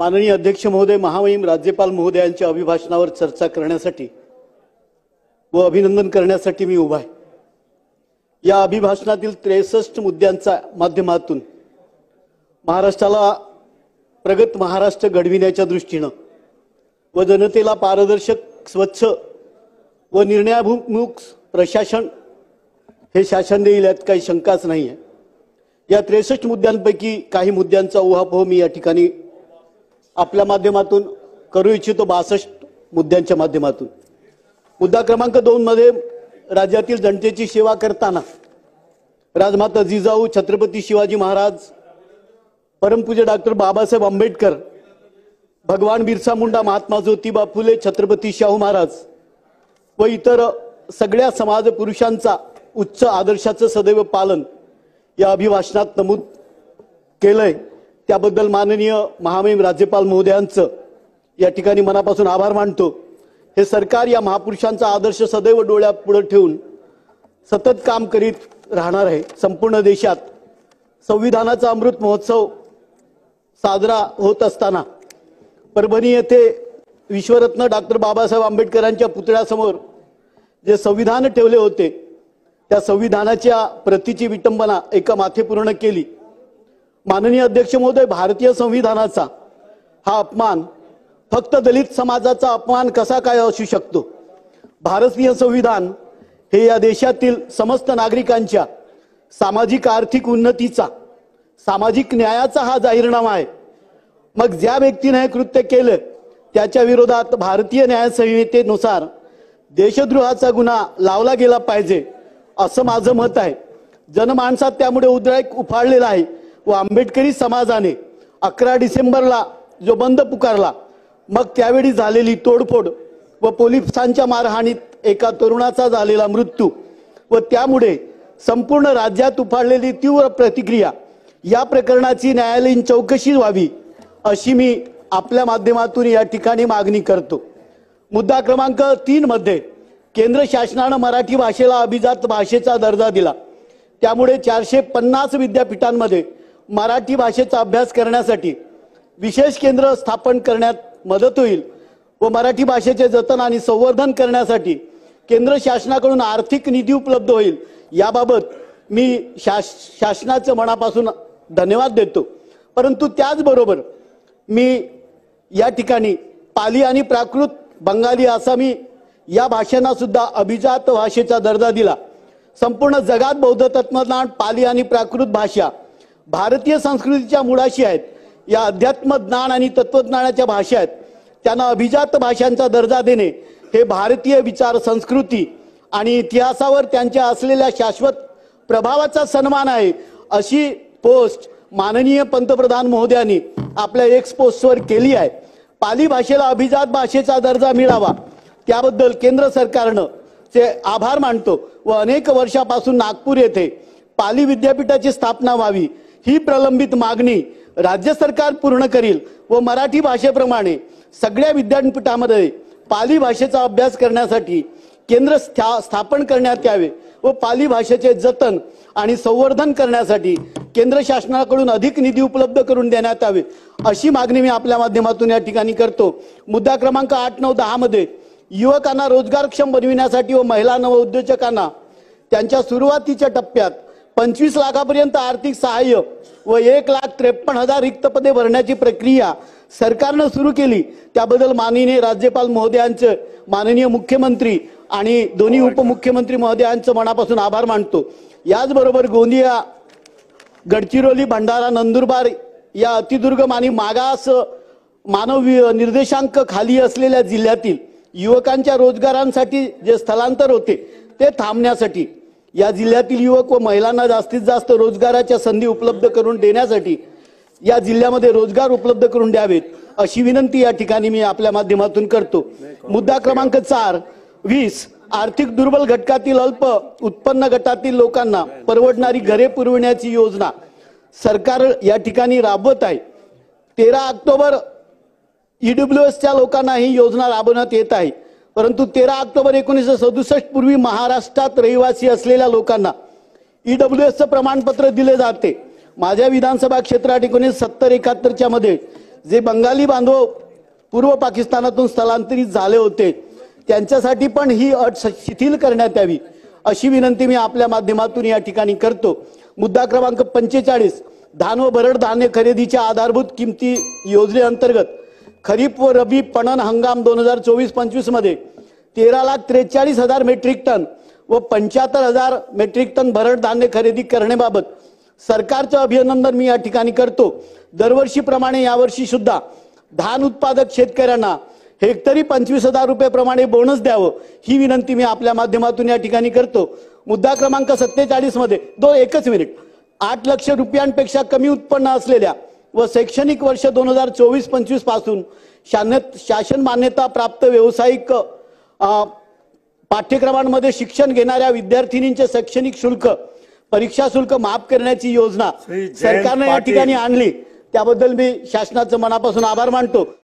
माननीय अध्यक्ष महोदय, महामहिम राज्यपाल महोदयांच्या अभिभाषणावर चर्चा करण्यासाठी व अभिनंदन करण्यासाठी मी उभा आहे। या अभिभाषणातील 63 मुद्द्यांच्या माध्यमातून महाराष्ट्राला प्रगत महाराष्ट्र घडविण्याच्या दृष्टीने व जनतेला पारदर्शक, स्वच्छ व निर्णयाभिमुख प्रशासन हे शासन देईल यात काही शंकाच नाही आहे। या 63 मुद्द्यांपैकी काही मुद्द्यांचा उहापोह मी या ठिकाणी आपल्या माध्यमातून करू इच्छितो। 62 मुद्द्यांच्या माध्यमातून मुद्दा क्रमांक 2 मध्ये राज्यातील जनतेची सेवा करताना राजमाता जिजाऊ, छत्रपती शिवाजी महाराज, परमपूज्य डॉक्टर बाबासाहेब आंबेडकर, भगवान बिरसा मुंडा, महात्मा ज्योतिबा फुले, छत्रपती शाहू महाराज व इतर सगळ्या समाज पुरुषांचा उच्च आदर्शाचं सदैव पालन या अभिभाषणात नमूद केलंय। त्याबद्दल माननीय महामहिम राज्यपाल महोदयांचं या ठिकाणी मनापासून आभार मानतो। हे सरकार या महापुरुषांचा आदर्श सदैव डोळ्यापुढे ठेवून सतत काम करीत राहणार आहे। संपूर्ण देशात संविधानाचा अमृत महोत्सव साजरा होत असताना परभणी येथे विश्वरत्न डॉक्टर बाबासाहेब आंबेडकरांच्या पुतळ्यासमोर जे संविधान ठेवले होते त्या संविधानाच्या प्रतीची विटंबना एका माथे पूर्ण केली। माननीय अध्यक्ष महोदय, भारतीय संविधानाचा हा अपमान फक्त दलित समाजाचा अपमान कसा काय असू शकतो? भारतीय संविधान हे या देशातील समस्त नागरिकांच्या सामाजिक आर्थिक उन्नतीचा, सामाजिक न्यायाचा हा जाहीरनामा आहे। मग ज्या व्यक्तीने हे कृत्य केलं त्याच्या विरोधात भारतीय न्याय संहितेनुसार देशद्रोहाचा गुन्हा लावला गेला पाहिजे असं माझं मत आहे। जनमानसात त्यामुळे उद्रेक उफाळलेला आहे व आंबेडकरी समाजाने 11 डिसेंबरला जो बंद पुकारला, मग त्यावेळी झालेली तोडफोड व पोलिसांच्या मारहाणीत एका तरुणाचा झालेला मृत्यू व त्यामुळे संपूर्ण राज्यात उफाळलेली तीव्र प्रतिक्रिया, या प्रकरणाची न्यायालयीन चौकशी व्हावी अशी मी आपल्या माध्यमातून या ठिकाणी मागणी करतो। मुद्दा क्रमांक 3 मध्ये केंद्र शासनाने मराठी भाषेला अभिजात भाषेचा दर्जा दिला। त्यामुळे 450 विद्यापीठांमध्ये मराठी भाषेचा अभ्यास करण्यासाठी विशेष केंद्र स्थापन करण्यात मदत होईल व मराठी भाषेचे जतन आणि संवर्धन करण्यासाठी केंद्र शासनाकडून आर्थिक निधी उपलब्ध होईल। याबाबत मी शासनाचे मनापासून धन्यवाद देतो। परंतु त्याचबरोबर मी या ठिकाणी पाली आणि प्राकृत, बंगाली, आसामी या भाषांना सुद्धा अभिजात भाषेचा दर्जा दिला। संपूर्ण जगात बौद्ध तत्वज्ञान, पाली आणि प्राकृत भाषा भारतीय संस्कृतीच्या मुळाशी आहेत। या अध्यात्म ज्ञान आणि तत्वज्ञानाच्या भाषा आहेत। त्यांना अभिजात भाषांचा दर्जा देणे हे भारतीय विचार, संस्कृती आणि इतिहासावर त्यांच्या असलेल्या शाश्वत प्रभावाचा सन्मान आहे अशी पोस्ट माननीय पंतप्रधान महोदयांनी आपल्या एक्स पोस्टवर केली आहे। पाली भाषेला अभिजात भाषेचा दर्जा मिळावा त्याबद्दल केंद्र सरकारनं चे आभार मानतो व अनेक वर्षापासून नागपूर येथे पाली विद्यापीठाची स्थापना व्हावी ही प्रलंबित मागणी राज्य सरकार पूर्ण करील व मराठी भाषेप्रमाणे सगळ्या विद्यापीठामध्ये पाली भाषेचा अभ्यास करण्यासाठी केंद्र स्थापन करण्यात यावे व पाली भाषेचे जतन आणि संवर्धन करण्यासाठी केंद्र शासनाकडून अधिक निधी उपलब्ध करून देण्यात यावे अशी मागणी मी आपल्या माध्यमातून या ठिकाणी करतो। मुद्दा क्रमांक 8, 9, 10 मध्ये युवकांना रोजगारक्षम बनविण्यासाठी व महिला नवउद्योजकांना त्यांच्या सुरुवातीच्या टप्प्यात 25 लाखापर्यंत आर्थिक सहाय्य व 1,53,000 रिक्त पदे भरण्याची प्रक्रिया सरकारने सुरू केली। त्याबद्दल माननीय राज्यपाल महोदयांचे, माननीय मुख्यमंत्री आणि दोन्ही उपमुख्यमंत्री महोदयांचे मनापासून आभार मानतो। याचबरोबर गोंदिया, गडचिरोली, भंडारा, नंदुरबार या अतिदुर्गम आणि मागास मानव निर्देशांक खाली असलेल्या जिल्ह्यातील युवकांच्या रोजगारांसाठी जे स्थलांतर होते ते थांबण्यासाठी, या जिल्ह्यातील युवक व महिलांना जास्तीत जास्त रोजगाराच्या संधी उपलब्ध करून देण्यासाठी या जिल्ह्यामध्ये रोजगार उपलब्ध करून द्यावेत अशी विनंती या ठिकाणी मी आपल्या माध्यमातून करतो। मुद्दा क्रमांक 4, 20 आर्थिक दुर्बल घटकातील अल्प उत्पन्न गटातील लोकांना परवडणारी घरे पुरविण्याची योजना सरकार या ठिकाणी राबवत आहे। 13 ऑक्टोबर ईडब्ल्यूएसच्या लोकांना ही योजना राबवण्यात येत आहे। परंतु 13 ऑक्टोबर 1967 पूर्वी महाराष्ट्रात रहिवासी असलेल्या लोकांना ईडब्ल्यूएसचं प्रमाणपत्र दिले जाते। माझ्या विधानसभा क्षेत्रात 1970-71 मध्ये जे बंगाली बांधव पूर्व पाकिस्तानातून स्थलांतरित झाले होते त्यांच्यासाठी पण ही अट शिथिल करण्यात यावी अशी विनंती मी आपल्या माध्यमातून या ठिकाणी करतो। मुद्दा क्रमांक 45 धान व भरड धान्य खरेदीच्या आधारभूत किमती योजनेअंतर्गत खरीप व रबी पणन हंगाम 2024-25 मध्ये 13,43,000 मेट्रिक टन व 75,000 मेट्रिक टन भरड धान्य खरेदी करण्याबाबत सरकारचं अभिनंदन मी या ठिकाणी करतो। दरवर्षीप्रमाणे यावर्षी सुद्धा धान उत्पादक शेतकऱ्यांना हेक्टरी 25,000 रुपये प्रमाणे बोनस द्यावं ही विनंती मी आपल्या माध्यमातून या ठिकाणी करतो। मुद्दा क्रमांक 47 मध्ये एकच मिनिट 8 लाख रुपयांपेक्षा कमी उत्पन्न असलेल्या व शैक्षणिक वर्ष 2024-25 पासून शासन मान्यता प्राप्त व्यावसायिक पाठ्यक्रमांमध्ये शिक्षण घेणाऱ्या विद्यार्थिनींचे शैक्षणिक शुल्क परीक्षा शुल्क माफ करण्याची योजना सरकारने या ठिकाणी आणली त्याबद्दल मी शासनाचं मनापासून आभार मानतो।